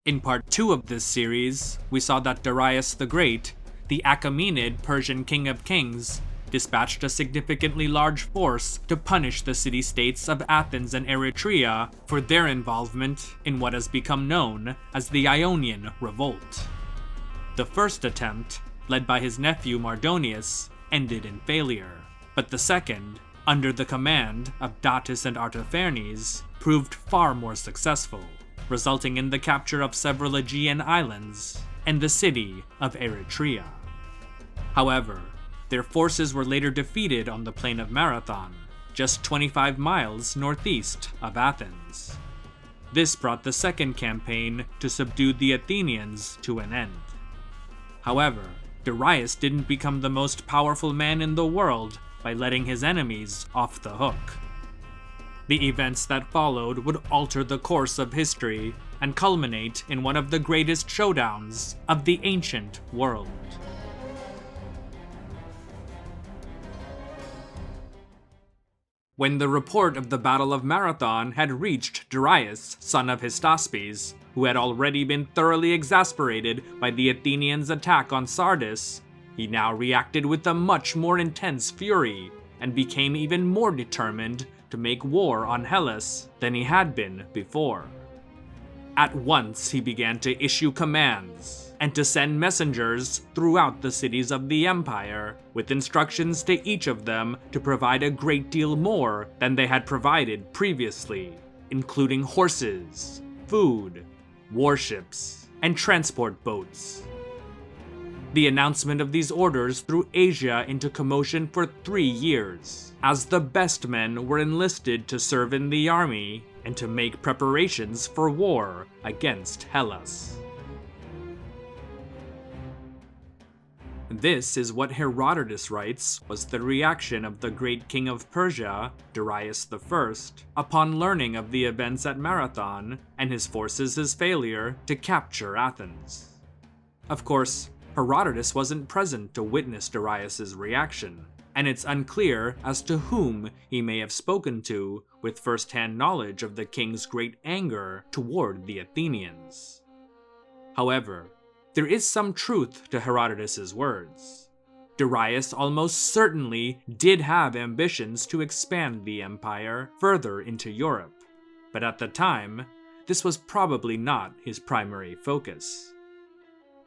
In part 2 of this series, we saw that Darius the Great, the Achaemenid Persian king of kings, dispatched a significantly large force to punish the city-states of Athens and Eretria for their involvement in what has become known as the Ionian Revolt. The first attempt, led by his nephew Mardonius, ended in failure, but the second, under the command of Datis and Artabanus, proved far more successful, resulting in the capture of several Aegean islands and the city of Eretria. However, their forces were later defeated on the plain of Marathon, just 25 miles northeast of Athens. This brought the second campaign to subdue the Athenians to an end. However, Darius didn't become the most powerful man in the world by letting his enemies off the hook. The events that followed would alter the course of history and culminate in one of the greatest showdowns of the ancient world. When the report of the Battle of Marathon had reached Darius, son of Hystaspes, who had already been thoroughly exasperated by the Athenians' attack on Sardis, he now reacted with a much more intense fury and became even more determined to make war on Hellas than he had been before. At once he began to issue commands and to send messengers throughout the cities of the empire with instructions to each of them to provide a great deal more than they had provided previously, including horses, food, warships, and transport boats. The announcement of these orders threw Asia into commotion for 3 years, as the best men were enlisted to serve in the army and to make preparations for war against Hellas. This is what Herodotus writes was the reaction of the great king of Persia, Darius I, upon learning of the events at Marathon and his forces' failure to capture Athens. Of course, Herodotus wasn't present to witness Darius' reaction, and it's unclear as to whom he may have spoken to with first-hand knowledge of the king's great anger toward the Athenians. However, there is some truth to Herodotus' words. Darius almost certainly did have ambitions to expand the empire further into Europe, but at the time, this was probably not his primary focus.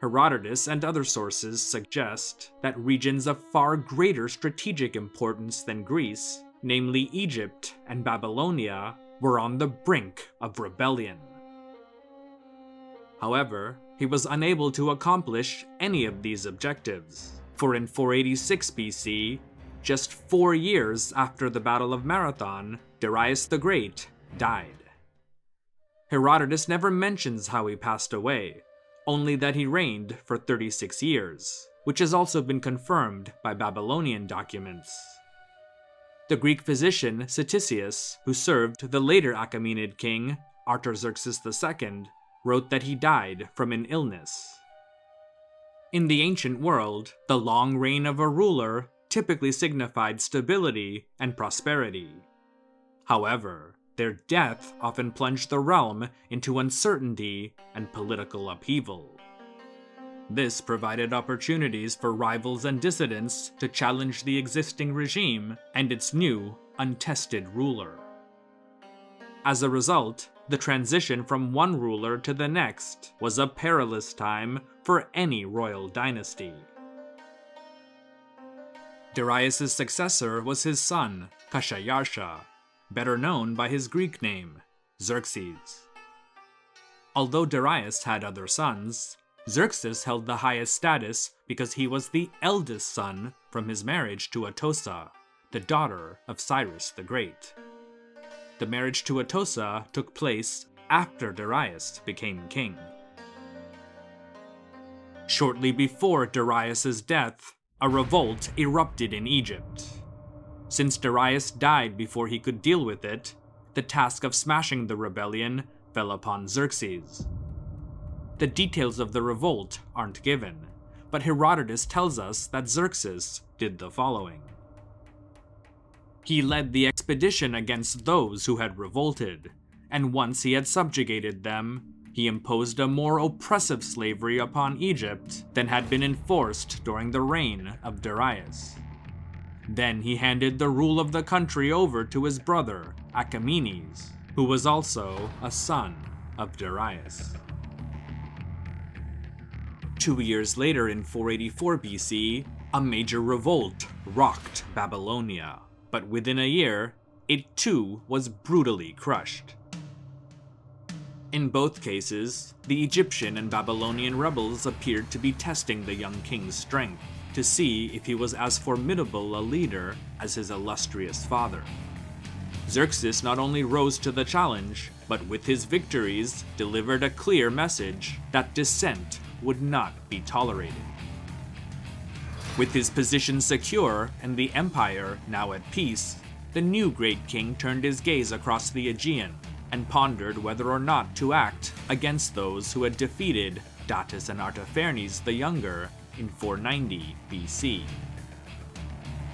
Herodotus and other sources suggest that regions of far greater strategic importance than Greece, namely Egypt and Babylonia, were on the brink of rebellion. However, he was unable to accomplish any of these objectives, for in 486 BC, just 4 years after the Battle of Marathon, Darius the Great died. Herodotus never mentions how he passed away, only that he reigned for 36 years, which has also been confirmed by Babylonian documents. The Greek physician Ctesias, who served the later Achaemenid king, Artaxerxes II, wrote that he died from an illness. In the ancient world, the long reign of a ruler typically signified stability and prosperity. However, their death often plunged the realm into uncertainty and political upheaval. This provided opportunities for rivals and dissidents to challenge the existing regime and its new, untested ruler. As a result, the transition from one ruler to the next was a perilous time for any royal dynasty. Darius' successor was his son, Kshayarsha, better known by his Greek name, Xerxes. Although Darius had other sons, Xerxes held the highest status because he was the eldest son from his marriage to Atossa, the daughter of Cyrus the Great. The marriage to Atossa took place after Darius became king. Shortly before Darius' death, a revolt erupted in Egypt. Since Darius died before he could deal with it, the task of smashing the rebellion fell upon Xerxes. The details of the revolt aren't given, but Herodotus tells us that Xerxes did the following. He led the expedition against those who had revolted, and once he had subjugated them, he imposed a more oppressive slavery upon Egypt than had been enforced during the reign of Darius. Then he handed the rule of the country over to his brother, Achaemenes, who was also a son of Darius. 2 years later, in 484 BC, a major revolt rocked Babylonia, but within a year, it too was brutally crushed. In both cases, the Egyptian and Babylonian rebels appeared to be testing the young king's strength to see if he was as formidable a leader as his illustrious father. Xerxes not only rose to the challenge, but with his victories delivered a clear message that dissent would not be tolerated. With his position secure and the empire now at peace, the new great king turned his gaze across the Aegean and pondered whether or not to act against those who had defeated Datis and Artabanus the Younger in 490 BC.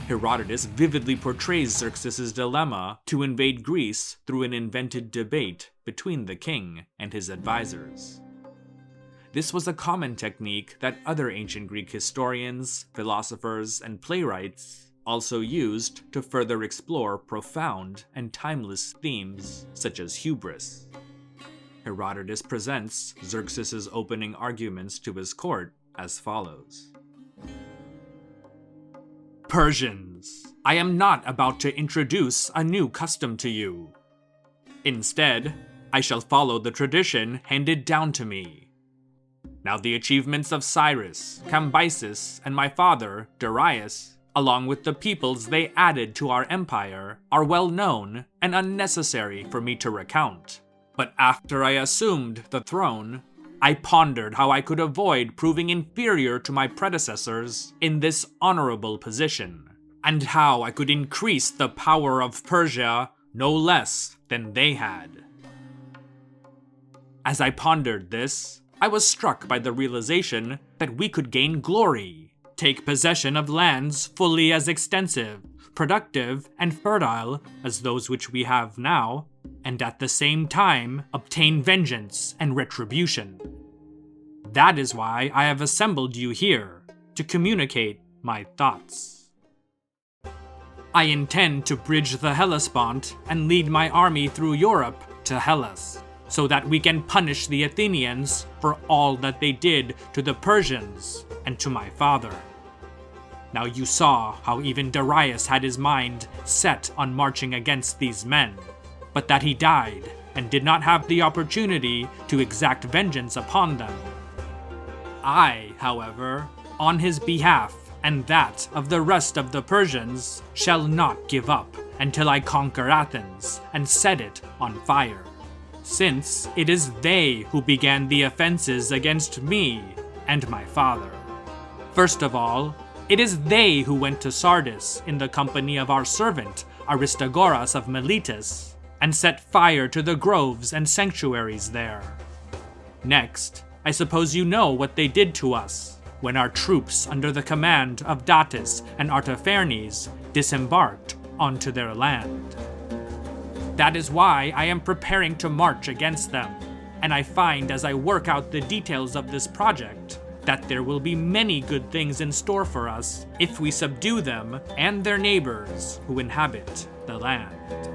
Herodotus vividly portrays Xerxes' dilemma to invade Greece through an invented debate between the king and his advisors. This was a common technique that other ancient Greek historians, philosophers, and playwrights also used to further explore profound and timeless themes such as hubris. Herodotus presents Xerxes' opening arguments to his court as follows. Persians, I am not about to introduce a new custom to you. Instead, I shall follow the tradition handed down to me. Now the achievements of Cyrus, Cambyses, and my father, Darius, along with the peoples they added to our empire, are well known and unnecessary for me to recount. But after I assumed the throne, I pondered how I could avoid proving inferior to my predecessors in this honorable position, and how I could increase the power of Persia no less than they had. As I pondered this, I was struck by the realization that we could gain glory, take possession of lands fully as extensive, productive, and fertile as those which we have now, and at the same time obtain vengeance and retribution. That is why I have assembled you here, to communicate my thoughts. I intend to bridge the Hellespont and lead my army through Europe to Hellas, so that we can punish the Athenians for all that they did to the Persians and to my father. Now you saw how even Darius had his mind set on marching against these men, but that he died and did not have the opportunity to exact vengeance upon them. I, however, on his behalf and that of the rest of the Persians, shall not give up until I conquer Athens and set it on fire, since it is they who began the offenses against me and my father. First of all, it is they who went to Sardis in the company of our servant Aristagoras of Miletus and set fire to the groves and sanctuaries there. Next, I suppose you know what they did to us when our troops under the command of Datis and Artabanus disembarked onto their land. That is why I am preparing to march against them, and I find as I work out the details of this project that there will be many good things in store for us if we subdue them and their neighbors who inhabit the land.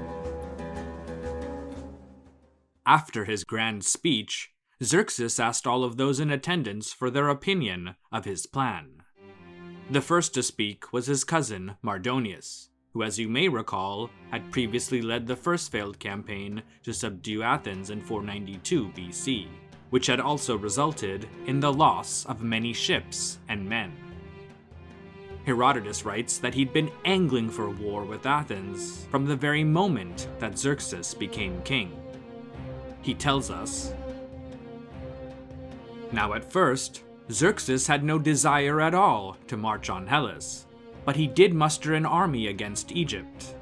After his grand speech, Xerxes asked all of those in attendance for their opinion of his plan. The first to speak was his cousin, Mardonius, who, as you may recall, had previously led the first failed campaign to subdue Athens in 492 BC, which had also resulted in the loss of many ships and men. Herodotus writes that he'd been angling for war with Athens from the very moment that Xerxes became king. He tells us, "Now at first, Xerxes had no desire at all to march on Hellas, but he did muster an army against Egypt.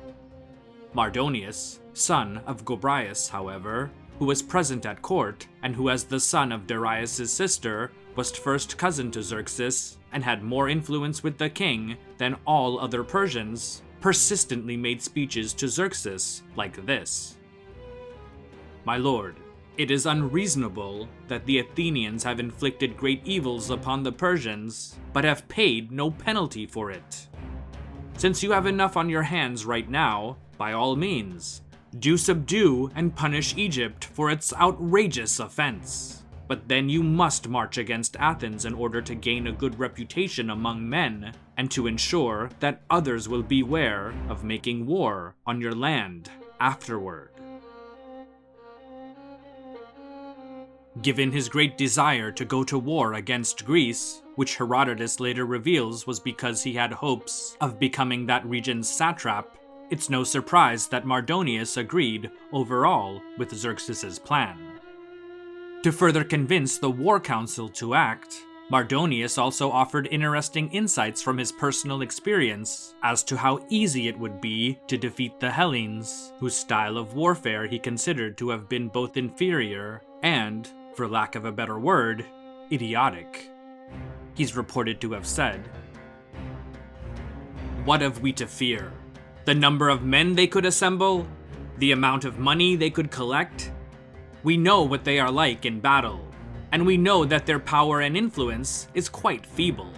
Mardonius, son of Gobryas, however, who was present at court, and who as the son of Darius' sister was first cousin to Xerxes and had more influence with the king than all other Persians, persistently made speeches to Xerxes like this: 'My lord, It is unreasonable that the Athenians have inflicted great evils upon the Persians, but have paid no penalty for it. Since you have enough on your hands right now, by all means, do subdue and punish Egypt for its outrageous offense. But then you must march against Athens in order to gain a good reputation among men, and to ensure that others will beware of making war on your land afterward. Given his great desire to go to war against Greece, which Herodotus later reveals was because he had hopes of becoming that region's satrap, it's no surprise that Mardonius agreed overall with Xerxes' plan. To further convince the war council to act, Mardonius also offered interesting insights from his personal experience as to how easy it would be to defeat the Hellenes, whose style of warfare he considered to have been both inferior and, for lack of a better word, idiotic. He's reported to have said, "What have we to fear? The number of men they could assemble? The amount of money they could collect? We know what they are like in battle, and we know that their power and influence is quite feeble.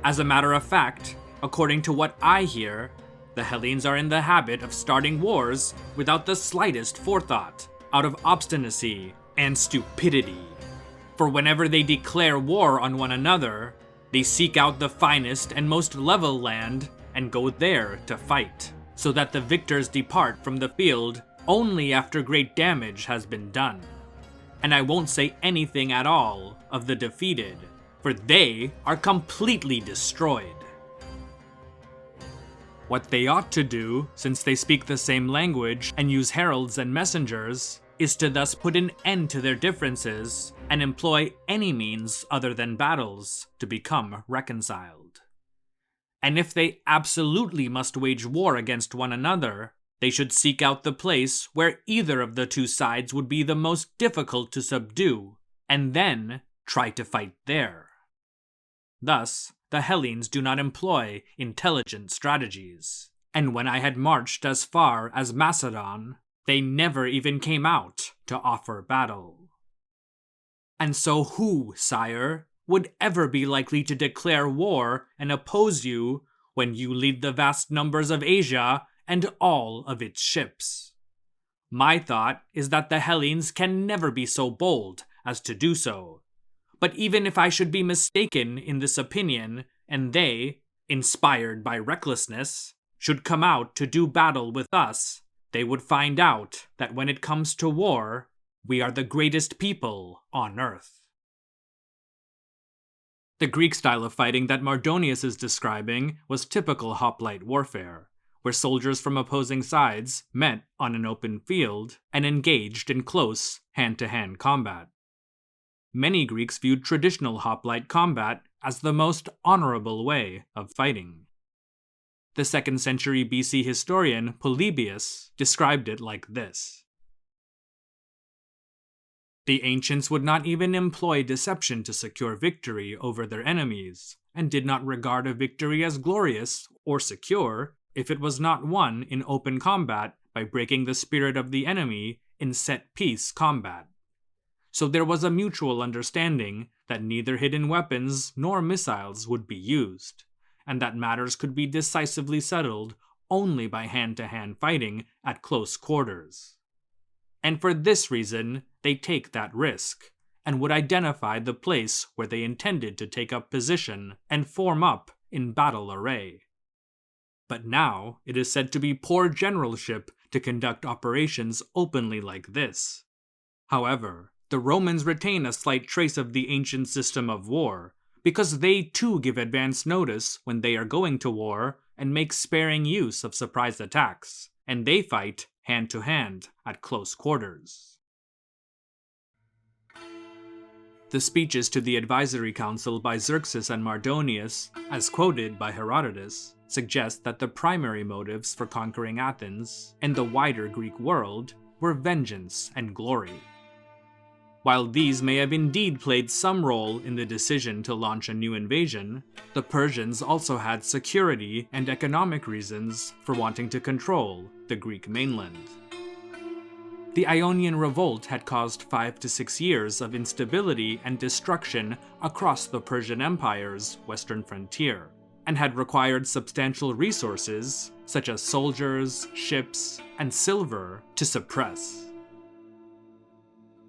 As a matter of fact, according to what I hear, the Hellenes are in the habit of starting wars without the slightest forethought, out of obstinacy and stupidity. For whenever they declare war on one another, they seek out the finest and most level land and go there to fight, so that the victors depart from the field only after great damage has been done. And I won't say anything at all of the defeated, for they are completely destroyed. What they ought to do, since they speak the same language and use heralds and messengers, is to thus put an end to their differences and employ any means other than battles to become reconciled. And if they absolutely must wage war against one another, they should seek out the place where either of the two sides would be the most difficult to subdue, and then try to fight there. Thus, the Hellenes do not employ intelligent strategies, and when I had marched as far as Macedon, they never even came out to offer battle. And so who, sire, would ever be likely to declare war and oppose you when you lead the vast numbers of Asia and all of its ships? My thought is that the Hellenes can never be so bold as to do so. But even if I should be mistaken in this opinion, and they, inspired by recklessness, should come out to do battle with us, they would find out that when it comes to war, we are the greatest people on earth." The Greek style of fighting that Mardonius is describing was typical hoplite warfare, where soldiers from opposing sides met on an open field and engaged in close hand-to-hand combat. Many Greeks viewed traditional hoplite combat as the most honorable way of fighting. The 2nd century BC historian Polybius described it like this: "The ancients would not even employ deception to secure victory over their enemies, and did not regard a victory as glorious or secure if it was not won in open combat by breaking the spirit of the enemy in set-piece combat. So there was a mutual understanding that neither hidden weapons nor missiles would be used, and that matters could be decisively settled only by hand-to-hand fighting at close quarters. And for this reason, they take that risk, and would identify the place where they intended to take up position and form up in battle array. But now it is said to be poor generalship to conduct operations openly like this. However, the Romans retain a slight trace of the ancient system of war, because they too give advance notice when they are going to war and make sparing use of surprise attacks, and they fight hand-to-hand at close quarters." The speeches to the advisory council by Xerxes and Mardonius, as quoted by Herodotus, suggest that the primary motives for conquering Athens and the wider Greek world were vengeance and glory. While these may have indeed played some role in the decision to launch a new invasion, the Persians also had security and economic reasons for wanting to control the Greek mainland. The Ionian Revolt had caused 5 to 6 years of instability and destruction across the Persian Empire's western frontier, and had required substantial resources, such as soldiers, ships, and silver, to suppress.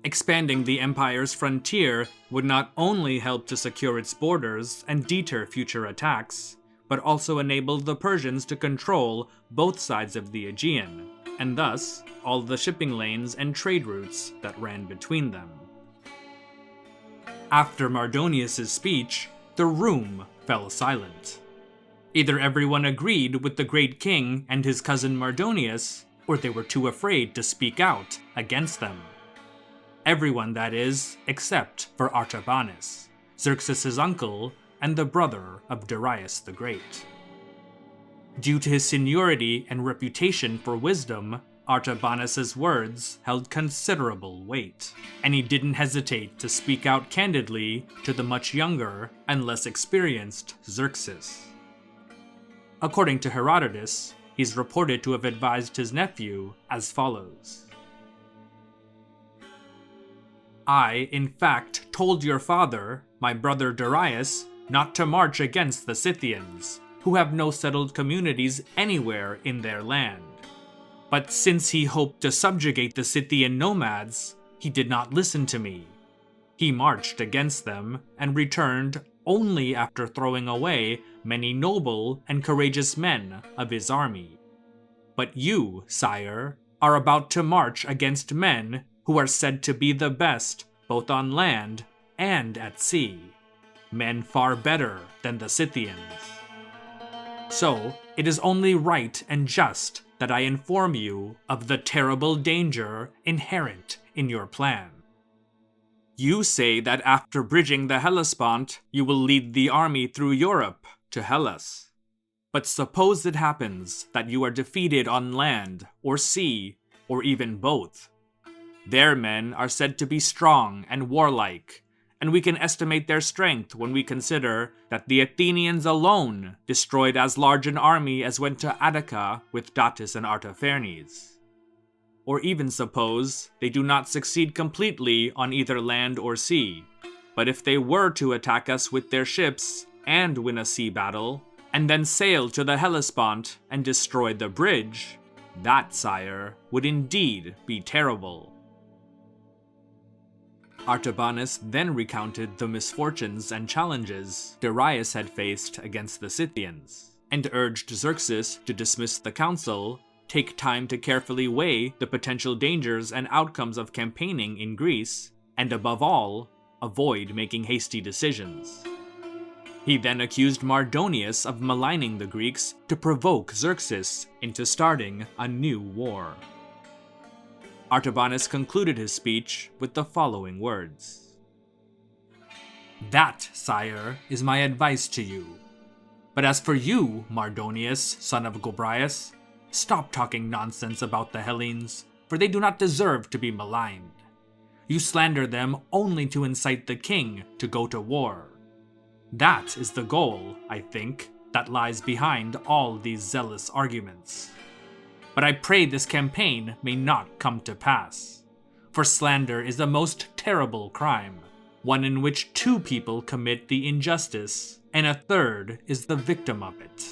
Expanding the empire's frontier would not only help to secure its borders and deter future attacks, but also enable the Persians to control both sides of the Aegean, and thus all the shipping lanes and trade routes that ran between them. After Mardonius' speech, the room fell silent. Either everyone agreed with the great king and his cousin Mardonius, or they were too afraid to speak out against them. Everyone, that is, except for Artabanus, Xerxes' uncle and the brother of Darius the Great. Due to his seniority and reputation for wisdom, Artabanus' words held considerable weight, and he didn't hesitate to speak out candidly to the much younger and less experienced Xerxes. According to Herodotus, he's reported to have advised his nephew as follows. I, in fact, told your father, my brother Darius, not to march against the Scythians, who have no settled communities anywhere in their land. But since he hoped to subjugate the Scythian nomads, he did not listen to me. He marched against them and returned only after throwing away many noble and courageous men of his army. But you, sire, are about to march against men who are said to be the best both on land and at sea, men far better than the Scythians. So, it is only right and just that I inform you of the terrible danger inherent in your plan. You say that after bridging the Hellespont, you will lead the army through Europe to Hellas. But suppose it happens that you are defeated on land or sea, or even both. Their men are said to be strong and warlike, and we can estimate their strength when we consider that the Athenians alone destroyed as large an army as went to Attica with Datis and Artaphernes. Or even suppose they do not succeed completely on either land or sea, but if they were to attack us with their ships and win a sea battle, and then sail to the Hellespont and destroy the bridge, that, sire, would indeed be terrible. Artabanus then recounted the misfortunes and challenges Darius had faced against the Scythians, and urged Xerxes to dismiss the council, take time to carefully weigh the potential dangers and outcomes of campaigning in Greece, and above all, avoid making hasty decisions. He then accused Mardonius of maligning the Greeks to provoke Xerxes into starting a new war. Artabanus concluded his speech with the following words. That, sire, is my advice to you. But as for you, Mardonius, son of Gobryas, stop talking nonsense about the Hellenes, for they do not deserve to be maligned. You slander them only to incite the king to go to war. That is the goal, I think, that lies behind all these zealous arguments. But I pray this campaign may not come to pass, for slander is a most terrible crime, one in which two people commit the injustice, and a third is the victim of it.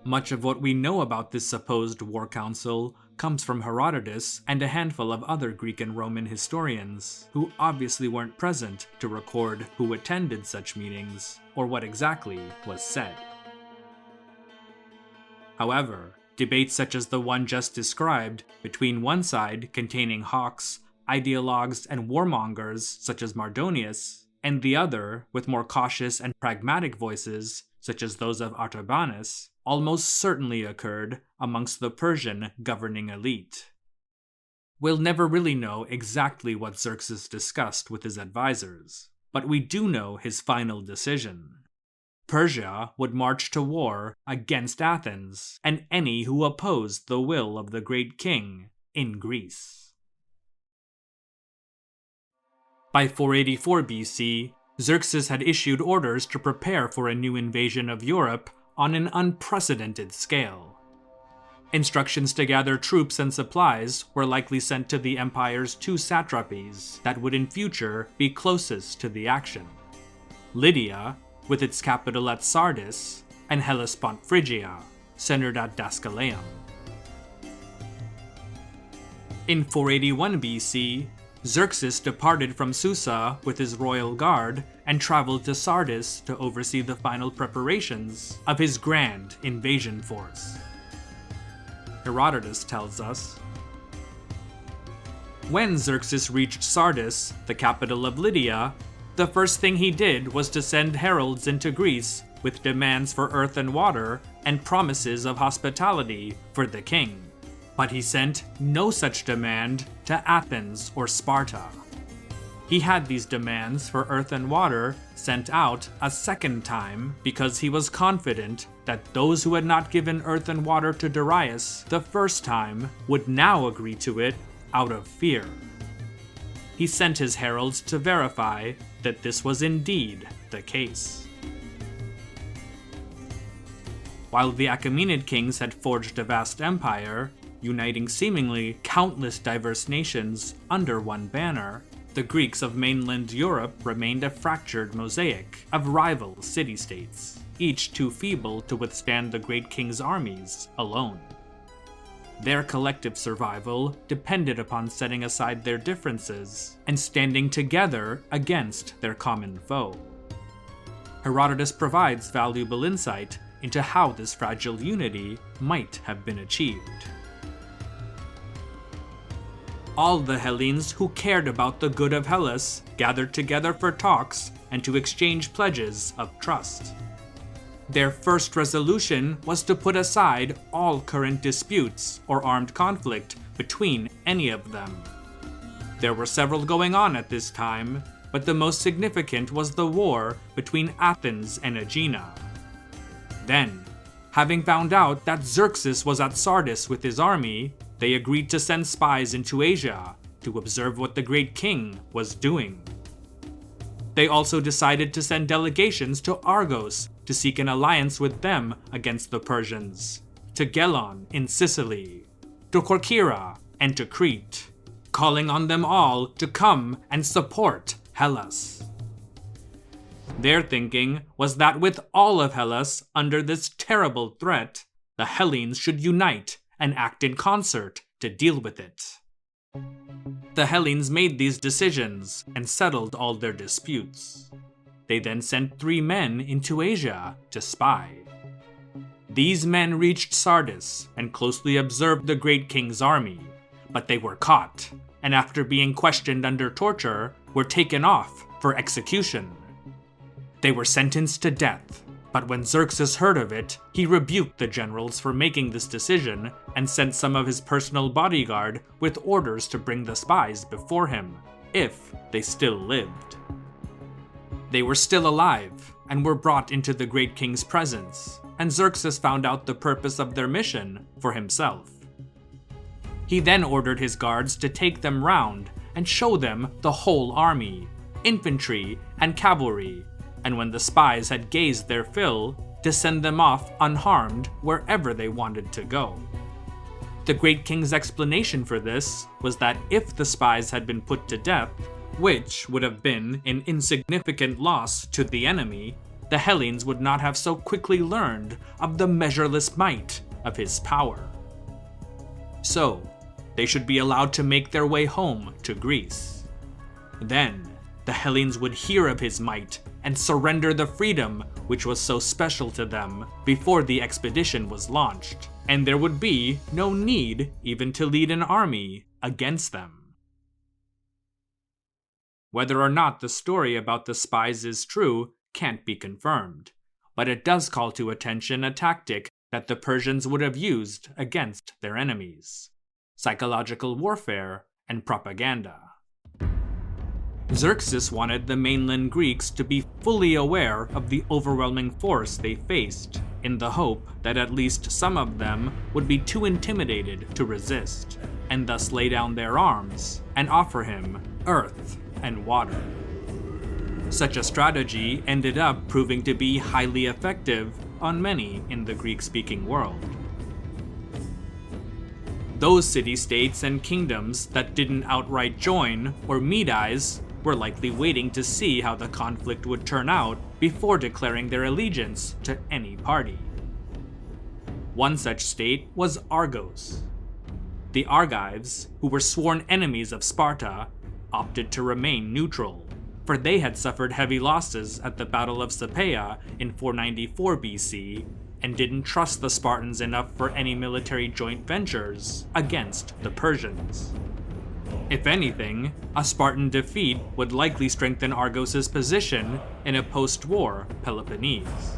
Much of what we know about this supposed war council comes from Herodotus and a handful of other Greek and Roman historians, who obviously weren't present to record who attended such meetings or what exactly was said. However, debates such as the one just described, between one side containing hawks, ideologues, and warmongers such as Mardonius, and the other with more cautious and pragmatic voices such as those of Artabanus, almost certainly occurred amongst the Persian governing elite. We'll never really know exactly what Xerxes discussed with his advisors, but we do know his final decision. Persia would march to war against Athens and any who opposed the will of the great king in Greece. By 484 BC, Xerxes had issued orders to prepare for a new invasion of Europe on an unprecedented scale. Instructions to gather troops and supplies were likely sent to the empire's 2 satrapies that would in future be closest to the action: Lydia, with its capital at Sardis, and Hellespont Phrygia, centered at Dascaleum. In 481 BC, Xerxes departed from Susa with his royal guard and traveled to Sardis to oversee the final preparations of his grand invasion force. Herodotus tells us, when Xerxes reached Sardis, the capital of Lydia, the first thing he did was to send heralds into Greece with demands for earth and water and promises of hospitality for the king. But he sent no such demand to Athens or Sparta. He had these demands for earth and water sent out a second time because he was confident that those who had not given earth and water to Darius the first time would now agree to it out of fear. He sent his heralds to verify that this was indeed the case. While the Achaemenid kings had forged a vast empire, uniting seemingly countless diverse nations under one banner, the Greeks of mainland Europe remained a fractured mosaic of rival city-states, each too feeble to withstand the great king's armies alone. Their collective survival depended upon setting aside their differences and standing together against their common foe. Herodotus provides valuable insight into how this fragile unity might have been achieved. All the Hellenes who cared about the good of Hellas gathered together for talks and to exchange pledges of trust. Their first resolution was to put aside all current disputes or armed conflict between any of them. There were several going on at this time, but the most significant was the war between Athens and Aegina. Then, having found out that Xerxes was at Sardis with his army, they agreed to send spies into Asia to observe what the great king was doing. They also decided to send delegations to Argos to seek an alliance with them against the Persians, to Gelon in Sicily, to Corcyra, and to Crete, calling on them all to come and support Hellas. Their thinking was that with all of Hellas under this terrible threat, the Hellenes should unite and act in concert to deal with it. The Hellenes made these decisions and settled all their disputes. They then sent 3 men into Asia to spy. These men reached Sardis and closely observed the great king's army, but they were caught, and after being questioned under torture, were taken off for execution. They were sentenced to death, but when Xerxes heard of it, he rebuked the generals for making this decision and sent some of his personal bodyguard with orders to bring the spies before him, if they still lived. They were still alive and were brought into the great king's presence, and Xerxes found out the purpose of their mission for himself. He then ordered his guards to take them round and show them the whole army, infantry and cavalry, and when the spies had gazed their fill, to send them off unharmed wherever they wanted to go. The great king's explanation for this was that if the spies had been put to death, which would have been an insignificant loss to the enemy, the Hellenes would not have so quickly learned of the measureless might of his power. So, they should be allowed to make their way home to Greece. Then, the Hellenes would hear of his might and surrender the freedom which was so special to them before the expedition was launched, and there would be no need even to lead an army against them. Whether or not the story about the spies is true can't be confirmed, but it does call to attention a tactic that the Persians would have used against their enemies: psychological warfare and propaganda. Xerxes wanted the mainland Greeks to be fully aware of the overwhelming force they faced, in the hope that at least some of them would be too intimidated to resist, and thus lay down their arms and offer him earth and water. Such a strategy ended up proving to be highly effective on many in the Greek-speaking world. Those city-states and kingdoms that didn't outright join or medize were likely waiting to see how the conflict would turn out before declaring their allegiance to any party. One such state was Argos. The Argives, who were sworn enemies of Sparta, opted to remain neutral, for they had suffered heavy losses at the Battle of Sapea in 494 BC and didn't trust the Spartans enough for any military joint ventures against the Persians. If anything, a Spartan defeat would likely strengthen Argos' position in a post-war Peloponnese.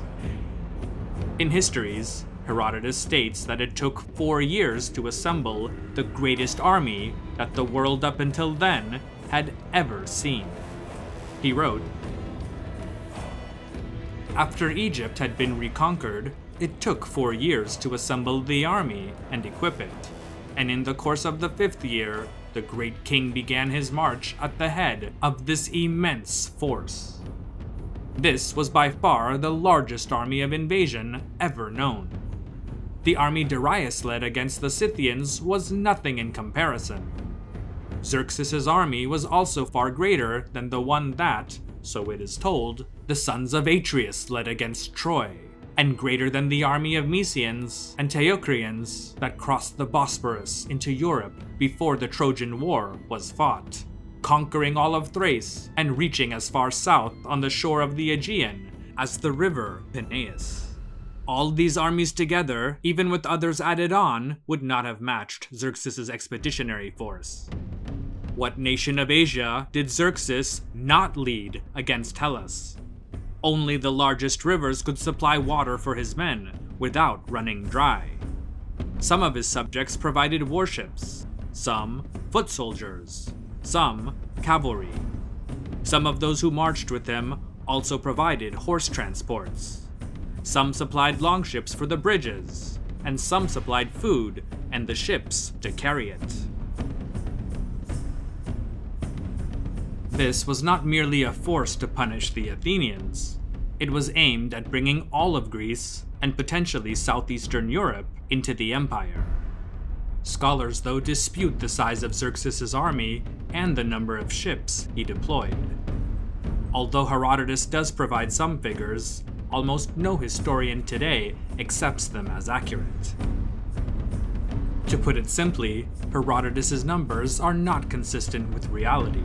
In histories, Herodotus states that it took 4 years to assemble the greatest army that the world up until then had ever seen. He wrote, "After Egypt had been reconquered, it took 4 years to assemble the army and equip it, and in the course of the 5th year, the great king began his march at the head of this immense force. This was by far the largest army of invasion ever known. The army Darius led against the Scythians was nothing in comparison. Xerxes' army was also far greater than the one that, so it is told, the sons of Atreus led against Troy, and greater than the army of Mysians and Teucrians that crossed the Bosporus into Europe before the Trojan War was fought, conquering all of Thrace and reaching as far south on the shore of the Aegean as the river Peneus. All these armies together, even with others added on, would not have matched Xerxes' expeditionary force. What nation of Asia did Xerxes not lead against Hellas? Only the largest rivers could supply water for his men without running dry. Some of his subjects provided warships, some foot soldiers, some cavalry. Some of those who marched with him also provided horse transports. Some supplied longships for the bridges, and some supplied food and the ships to carry it. This was not merely a force to punish the Athenians. It was aimed at bringing all of Greece, and potentially southeastern Europe, into the empire. Scholars, though, dispute the size of Xerxes' army and the number of ships he deployed. Although Herodotus does provide some figures, almost no historian today accepts them as accurate. To put it simply, Herodotus' numbers are not consistent with reality.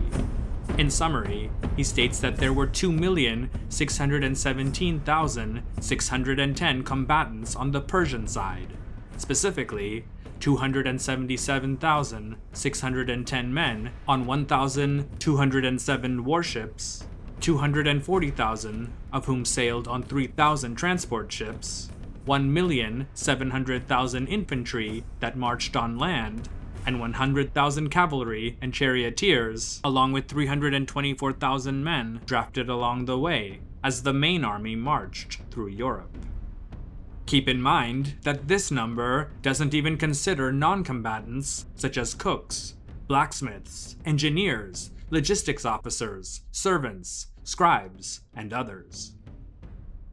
In summary, he states that there were 2,617,610 combatants on the Persian side, specifically 277,610 men on 1,207 warships, 240,000 of whom sailed on 3,000 transport ships, 1,700,000 infantry that marched on land, and 100,000 cavalry and charioteers, along with 324,000 men drafted along the way as the main army marched through Europe. Keep in mind that this number doesn't even consider non-combatants such as cooks, blacksmiths, engineers, logistics officers, servants, scribes, and others.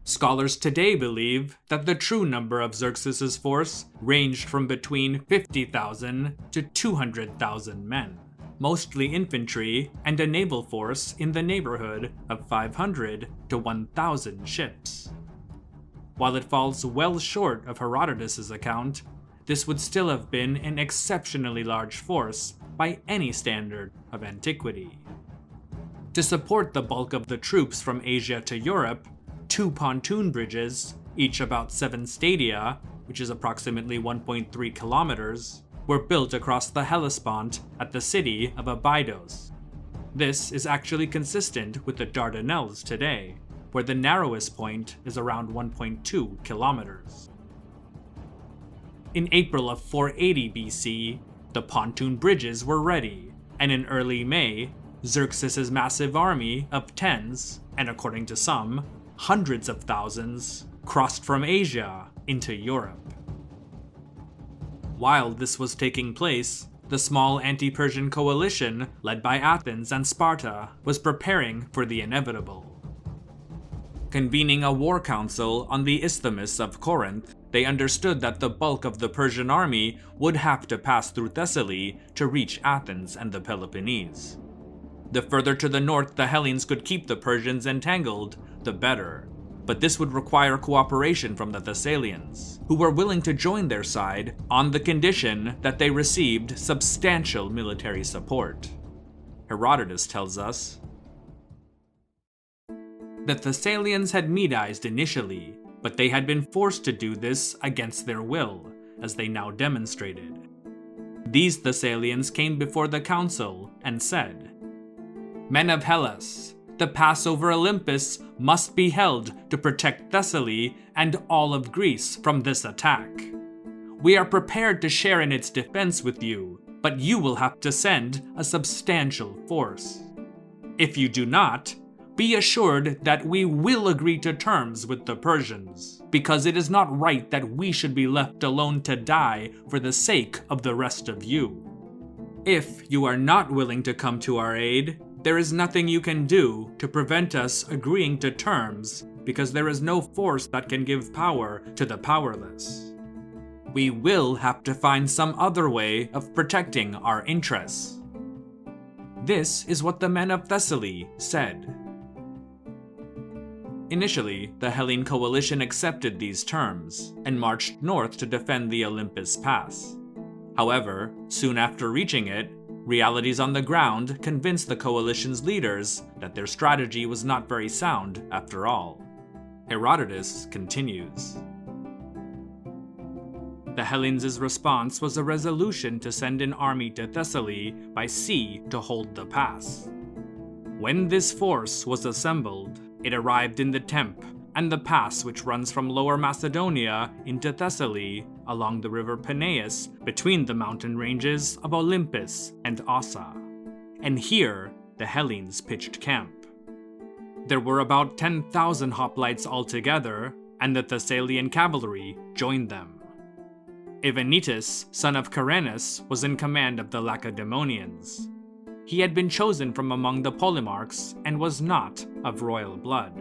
Scholars today believe that the true number of Xerxes' force ranged from between 50,000 to 200,000 men, mostly infantry and a naval force in the neighborhood of 500 to 1,000 ships. While it falls well short of Herodotus' account, this would still have been an exceptionally large force by any standard of antiquity. To support the bulk of the troops from Asia to Europe, 2 pontoon bridges, each about 7 stadia, which is approximately 1.3 kilometers, were built across the Hellespont at the city of Abydos. This is actually consistent with the Dardanelles today, where the narrowest point is around 1.2 kilometers. In April of 480 BC, the pontoon bridges were ready, and in early May, Xerxes' massive army of tens, and according to some, hundreds of thousands, crossed from Asia into Europe. While this was taking place, the small anti-Persian coalition led by Athens and Sparta was preparing for the inevitable. Convening a war council on the Isthmus of Corinth, they understood that the bulk of the Persian army would have to pass through Thessaly to reach Athens and the Peloponnese. The further to the north the Hellenes could keep the Persians entangled, the better. But this would require cooperation from the Thessalians, who were willing to join their side on the condition that they received substantial military support. Herodotus tells us, the Thessalians had Medized initially, but they had been forced to do this against their will, as they now demonstrated. These Thessalians came before the council and said, "Men of Hellas, the pass over Olympus must be held to protect Thessaly and all of Greece from this attack. We are prepared to share in its defense with you, but you will have to send a substantial force. If you do not, be assured that we will agree to terms with the Persians, because it is not right that we should be left alone to die for the sake of the rest of you. If you are not willing to come to our aid, there is nothing you can do to prevent us agreeing to terms, because there is no force that can give power to the powerless. We will have to find some other way of protecting our interests." This is what the men of Thessaly said. Initially, the Hellene coalition accepted these terms and marched north to defend the Olympus Pass. However, soon after reaching it, realities on the ground convinced the coalition's leaders that their strategy was not very sound after all. Herodotus continues. The Hellenes' response was a resolution to send an army to Thessaly by sea to hold the pass. When this force was assembled, it arrived in the Tempe and the pass which runs from Lower Macedonia into Thessaly along the river Peneus between the mountain ranges of Olympus and Ossa. And here, the Hellenes pitched camp. There were about 10,000 hoplites altogether, and the Thessalian cavalry joined them. Evanitus, son of Caranus, was in command of the Lacedaemonians. He had been chosen from among the Polemarchs and was not of royal blood.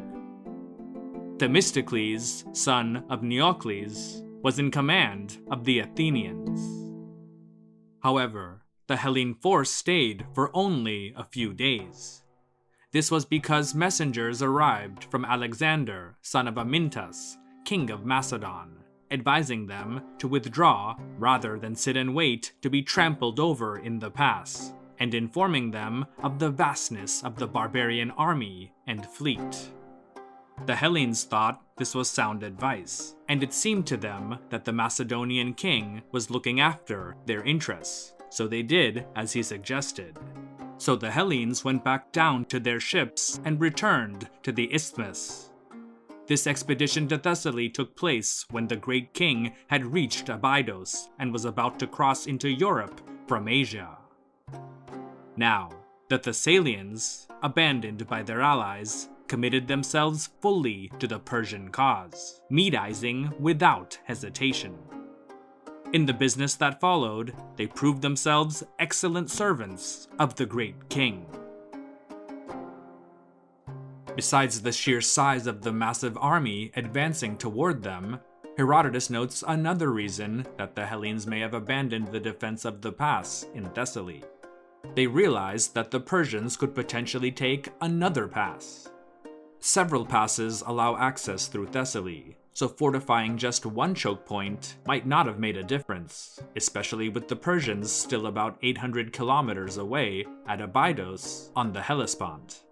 Themistocles, son of Neocles, was in command of the Athenians. However, the Hellene force stayed for only a few days. This was because messengers arrived from Alexander, son of Amyntas, king of Macedon, advising them to withdraw rather than sit and wait to be trampled over in the pass, and informing them of the vastness of the barbarian army and fleet. The Hellenes thought this was sound advice, and it seemed to them that the Macedonian king was looking after their interests, so they did as he suggested. So the Hellenes went back down to their ships and returned to the Isthmus. This expedition to Thessaly took place when the great king had reached Abydos and was about to cross into Europe from Asia. Now, the Thessalians, abandoned by their allies, committed themselves fully to the Persian cause, Medizing without hesitation. In the business that followed, they proved themselves excellent servants of the great king. Besides the sheer size of the massive army advancing toward them, Herodotus notes another reason that the Hellenes may have abandoned the defense of the pass in Thessaly. They realized that the Persians could potentially take another pass. Several passes allow access through Thessaly, so fortifying just one choke point might not have made a difference, especially with the Persians still about 800 kilometers away at Abydos on the Hellespont.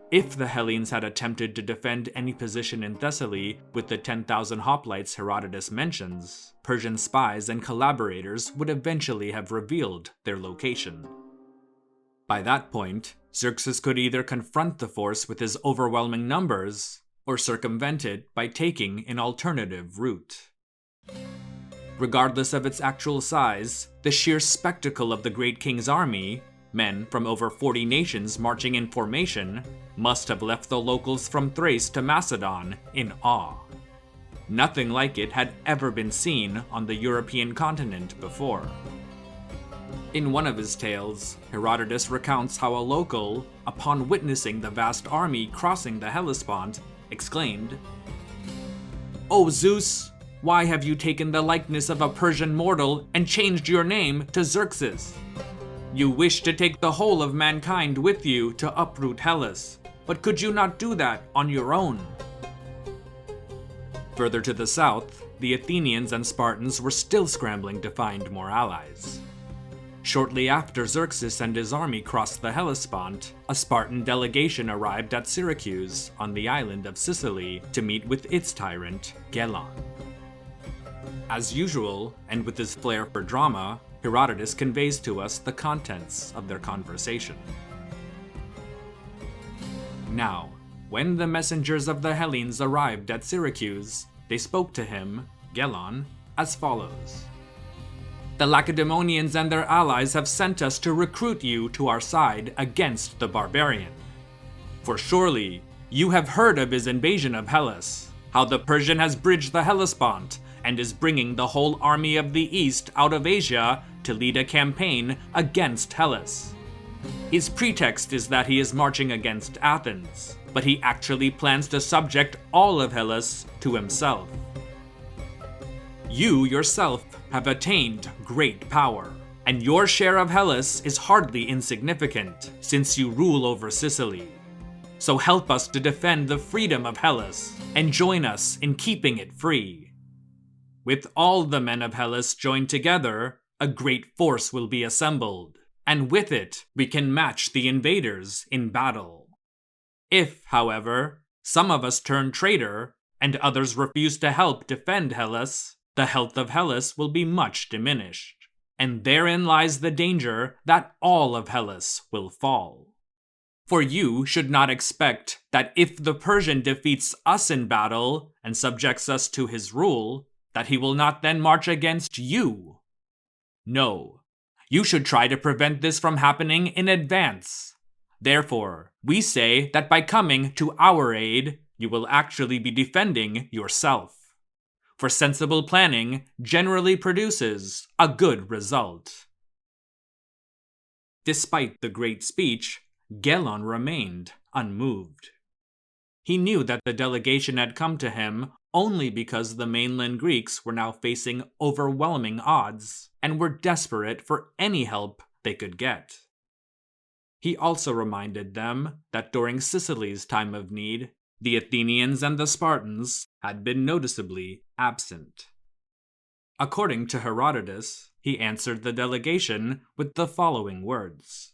If the Hellenes had attempted to defend any position in Thessaly with the 10,000 hoplites Herodotus mentions, Persian spies and collaborators would eventually have revealed their location. By that point, Xerxes could either confront the force with his overwhelming numbers, or circumvent it by taking an alternative route. Regardless of its actual size, the sheer spectacle of the great king's army, men from over 40 nations marching in formation, must have left the locals from Thrace to Macedon in awe. Nothing like it had ever been seen on the European continent before. In one of his tales, Herodotus recounts how a local, upon witnessing the vast army crossing the Hellespont, exclaimed, "O Zeus, why have you taken the likeness of a Persian mortal and changed your name to Xerxes? You wish to take the whole of mankind with you to uproot Hellas, but could you not do that on your own?" Further to the south, the Athenians and Spartans were still scrambling to find more allies. Shortly after Xerxes and his army crossed the Hellespont, a Spartan delegation arrived at Syracuse on the island of Sicily to meet with its tyrant, Gelon. As usual, and with his flair for drama, Herodotus conveys to us the contents of their conversation. Now, when the messengers of the Hellenes arrived at Syracuse, they spoke to him, Gelon, as follows. "The Lacedaemonians and their allies have sent us to recruit you to our side against the barbarian. For surely you have heard of his invasion of Hellas, how the Persian has bridged the Hellespont and is bringing the whole army of the East out of Asia to lead a campaign against Hellas. His pretext is that he is marching against Athens, but he actually plans to subject all of Hellas to himself. You yourself have attained great power, and your share of Hellas is hardly insignificant, since you rule over Sicily. So help us to defend the freedom of Hellas, and join us in keeping it free. With all the men of Hellas joined together, a great force will be assembled, and with it we can match the invaders in battle. If, however, some of us turn traitor, and others refuse to help defend Hellas, the health of Hellas will be much diminished, and therein lies the danger that all of Hellas will fall. For you should not expect that if the Persian defeats us in battle and subjects us to his rule, that he will not then march against you. No, you should try to prevent this from happening in advance. Therefore, we say that by coming to our aid, you will actually be defending yourself. For sensible planning generally produces a good result." Despite the great speech, Gelon remained unmoved. He knew that the delegation had come to him only because the mainland Greeks were now facing overwhelming odds and were desperate for any help they could get. He also reminded them that during Sicily's time of need, the Athenians and the Spartans had been noticeably absent. According to Herodotus, he answered the delegation with the following words.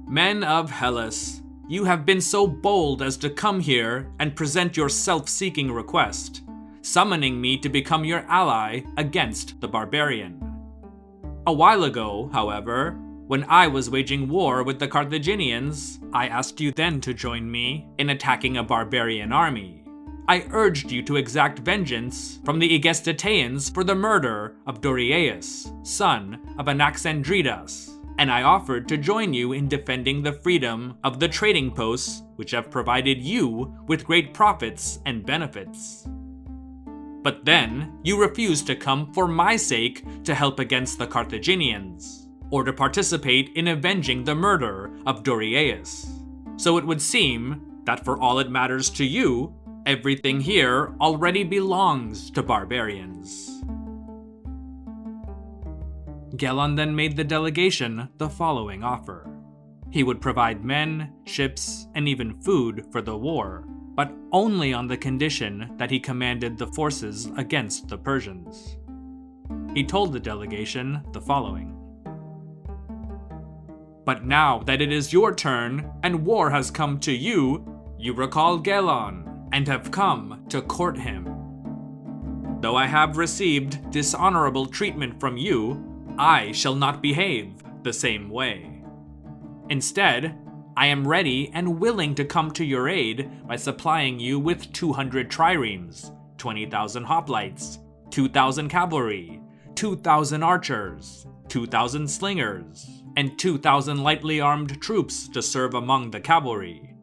"Men of Hellas, you have been so bold as to come here and present your self-seeking request, summoning me to become your ally against the barbarian. A while ago, however, when I was waging war with the Carthaginians, I asked you then to join me in attacking a barbarian army. I urged you to exact vengeance from the Egestateans for the murder of Darius, son of Anaxandridas, and I offered to join you in defending the freedom of the trading posts which have provided you with great profits and benefits. But then you refused to come for my sake to help against the Carthaginians, or to participate in avenging the murder of Darius. So it would seem that for all it matters to you, everything here already belongs to barbarians." Gelon then made the delegation the following offer. He would provide men, ships, and even food for the war, but only on the condition that he commanded the forces against the Persians. He told the delegation the following. "But now that it is your turn and war has come to you, you recall Gelon and have come to court him. Though I have received dishonorable treatment from you, I shall not behave the same way. Instead, I am ready and willing to come to your aid by supplying you with 200 triremes, 20,000 hoplites, 2,000 cavalry, 2,000 archers, 2,000 slingers, and 2,000 lightly armed troops to serve among the cavalry.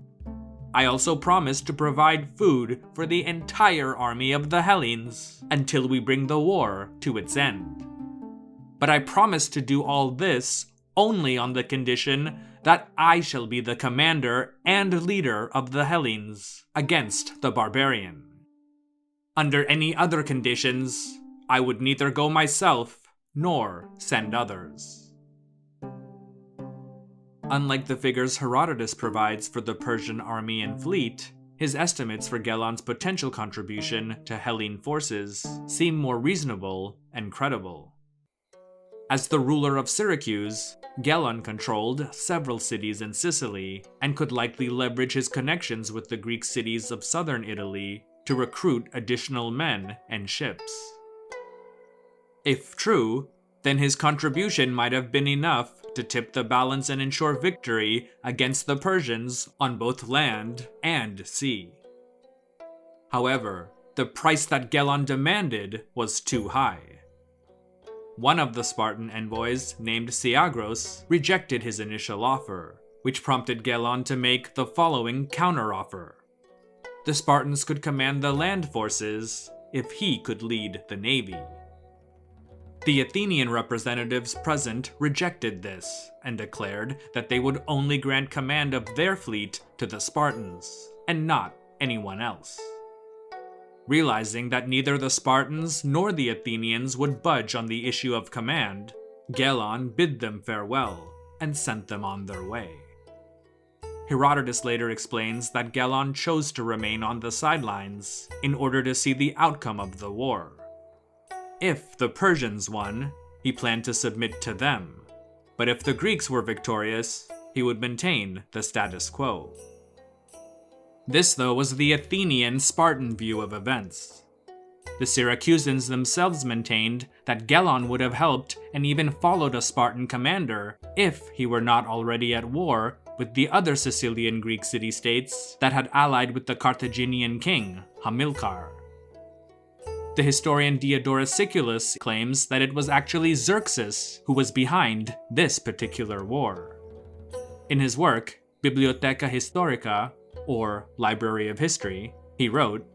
I also promise to provide food for the entire army of the Hellenes until we bring the war to its end. But I promise to do all this only on the condition that I shall be the commander and leader of the Hellenes against the barbarian. Under any other conditions, I would neither go myself nor send others. Unlike the figures Herodotus provides for the Persian army and fleet, his estimates for Gelon's potential contribution to Hellene forces seem more reasonable and credible. As the ruler of Syracuse, Gelon controlled several cities in Sicily and could likely leverage his connections with the Greek cities of southern Italy to recruit additional men and ships. If true, then his contribution might have been enough to tip the balance and ensure victory against the Persians on both land and sea. However, the price that Gelon demanded was too high. One of the Spartan envoys, named Siagros, rejected his initial offer, which prompted Gelon to make the following counteroffer. The Spartans could command the land forces if he could lead the navy. The Athenian representatives present rejected this and declared that they would only grant command of their fleet to the Spartans, and not anyone else. Realizing that neither the Spartans nor the Athenians would budge on the issue of command, Gelon bid them farewell and sent them on their way. Herodotus later explains that Gelon chose to remain on the sidelines in order to see the outcome of the war. If the Persians won, he planned to submit to them, but if the Greeks were victorious, he would maintain the status quo. This, though, was the Athenian-Spartan view of events. The Syracusans themselves maintained that Gelon would have helped and even followed a Spartan commander if he were not already at war with the other Sicilian Greek city-states that had allied with the Carthaginian king, Hamilcar. The historian Diodorus Siculus claims that it was actually Xerxes who was behind this particular war. In his work, Bibliotheca Historica, or Library of History, he wrote,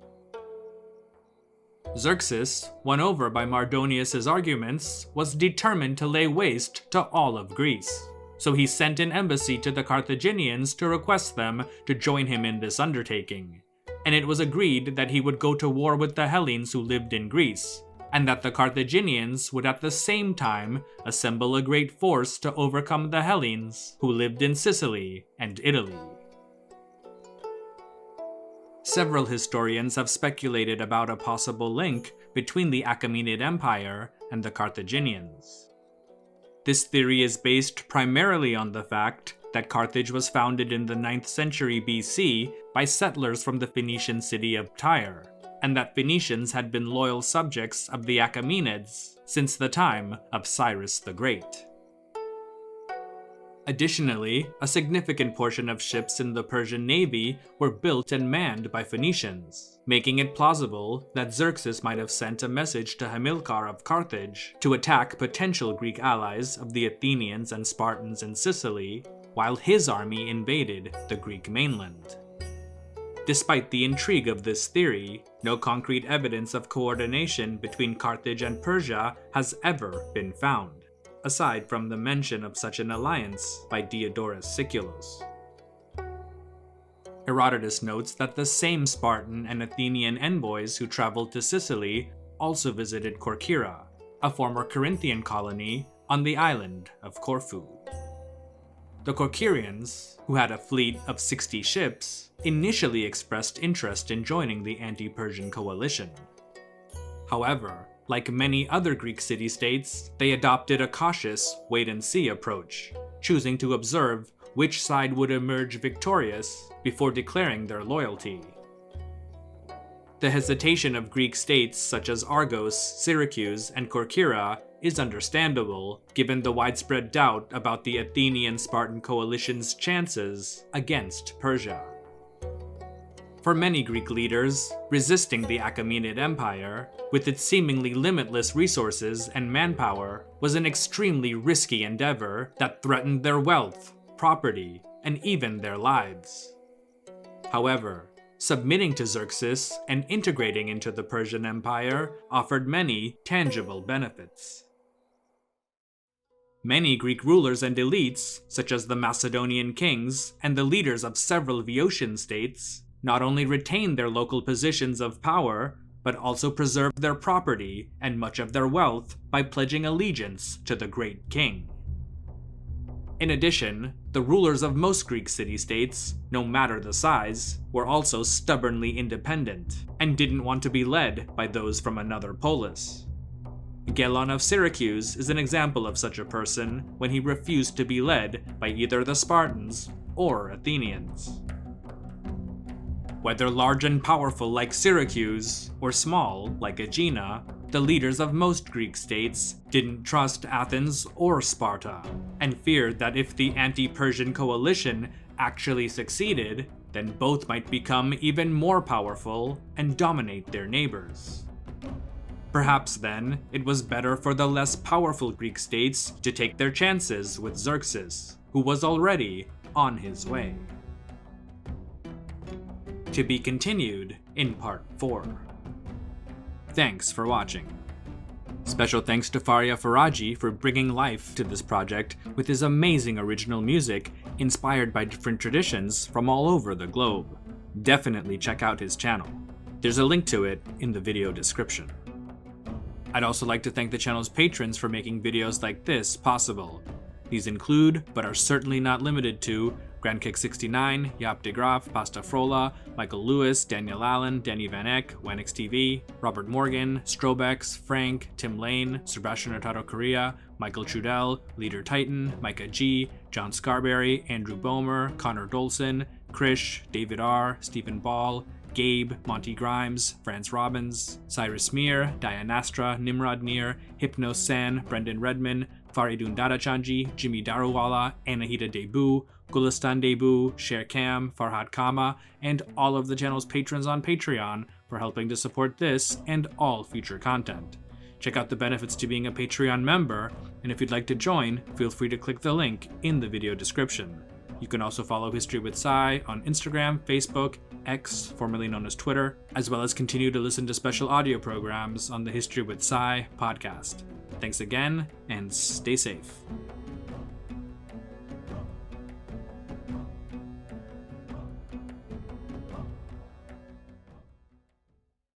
Xerxes, won over by Mardonius's arguments, was determined to lay waste to all of Greece. So he sent an embassy to the Carthaginians to request them to join him in this undertaking. And it was agreed that he would go to war with the Hellenes who lived in Greece, and that the Carthaginians would at the same time assemble a great force to overcome the Hellenes who lived in Sicily and Italy. Several historians have speculated about a possible link between the Achaemenid Empire and the Carthaginians. This theory is based primarily on the fact that Carthage was founded in the 9th century BC by settlers from the Phoenician city of Tyre, and that Phoenicians had been loyal subjects of the Achaemenids since the time of Cyrus the Great. Additionally, a significant portion of ships in the Persian navy were built and manned by Phoenicians, making it plausible that Xerxes might have sent a message to Hamilcar of Carthage to attack potential Greek allies of the Athenians and Spartans in Sicily, while his army invaded the Greek mainland. Despite the intrigue of this theory, no concrete evidence of coordination between Carthage and Persia has ever been found, aside from the mention of such an alliance by Diodorus Siculus. Herodotus notes that the same Spartan and Athenian envoys who traveled to Sicily also visited Corcyra, a former Corinthian colony on the island of Corfu. The Corcyrians, who had a fleet of 60 ships, initially expressed interest in joining the anti-Persian coalition. However, like many other Greek city-states, they adopted a cautious wait-and-see approach, choosing to observe which side would emerge victorious before declaring their loyalty. The hesitation of Greek states such as Argos, Syracuse, and Corcyra is understandable, given the widespread doubt about the Athenian-Spartan coalition's chances against Persia. For many Greek leaders, resisting the Achaemenid Empire, with its seemingly limitless resources and manpower, was an extremely risky endeavor that threatened their wealth, property, and even their lives. However, submitting to Xerxes and integrating into the Persian Empire offered many tangible benefits. Many Greek rulers and elites, such as the Macedonian kings and the leaders of several Boeotian states, not only retained their local positions of power, but also preserved their property and much of their wealth by pledging allegiance to the great king. In addition, the rulers of most Greek city-states, no matter the size, were also stubbornly independent, and didn't want to be led by those from another polis. Gelon of Syracuse is an example of such a person when he refused to be led by either the Spartans or Athenians. Whether large and powerful like Syracuse, or small like Aegina, the leaders of most Greek states didn't trust Athens or Sparta, and feared that if the anti-Persian coalition actually succeeded, then both might become even more powerful and dominate their neighbors. Perhaps then, it was better for the less powerful Greek states to take their chances with Xerxes, who was already on his way. To be continued in Part 4. Thanks for watching. Special thanks to Faria Faraji for bringing life to this project with his amazing original music inspired by different traditions from all over the globe. Definitely check out his channel. There's a link to it in the video description. I'd also like to thank the channel's patrons for making videos like this possible. These include, but are certainly not limited to, GrandKick69, Yap de Graaf, Pasta Frola, Michael Lewis, Daniel Allen, Danny Van Eck, Wanix TV, Robert Morgan, Strobex, Frank, Tim Lane, Sebastian Hurtado Correa, Michael Trudell, Leader Titan, Micah G, John Scarberry, Andrew Bomer, Connor Dolson, Krish, David R, Stephen Ball, Gabe, Monty Grimes, Franz Robbins, Cyrus Mir, Dianastra, Nimrod Nir, Hypno San, Brendan Redman, Faridun Dadachanji, Jimmy Daruwala, Anahita Debu, Gulistan Debu, Sher Kam, Farhad Kama, and all of the channel's patrons on Patreon for helping to support this and all future content. Check out the benefits to being a Patreon member, and if you'd like to join, feel free to click the link in the video description. You can also follow History with Sai on Instagram, Facebook, X, formerly known as Twitter, as well as continue to listen to special audio programs on the History with Sai podcast. Thanks again, and stay safe.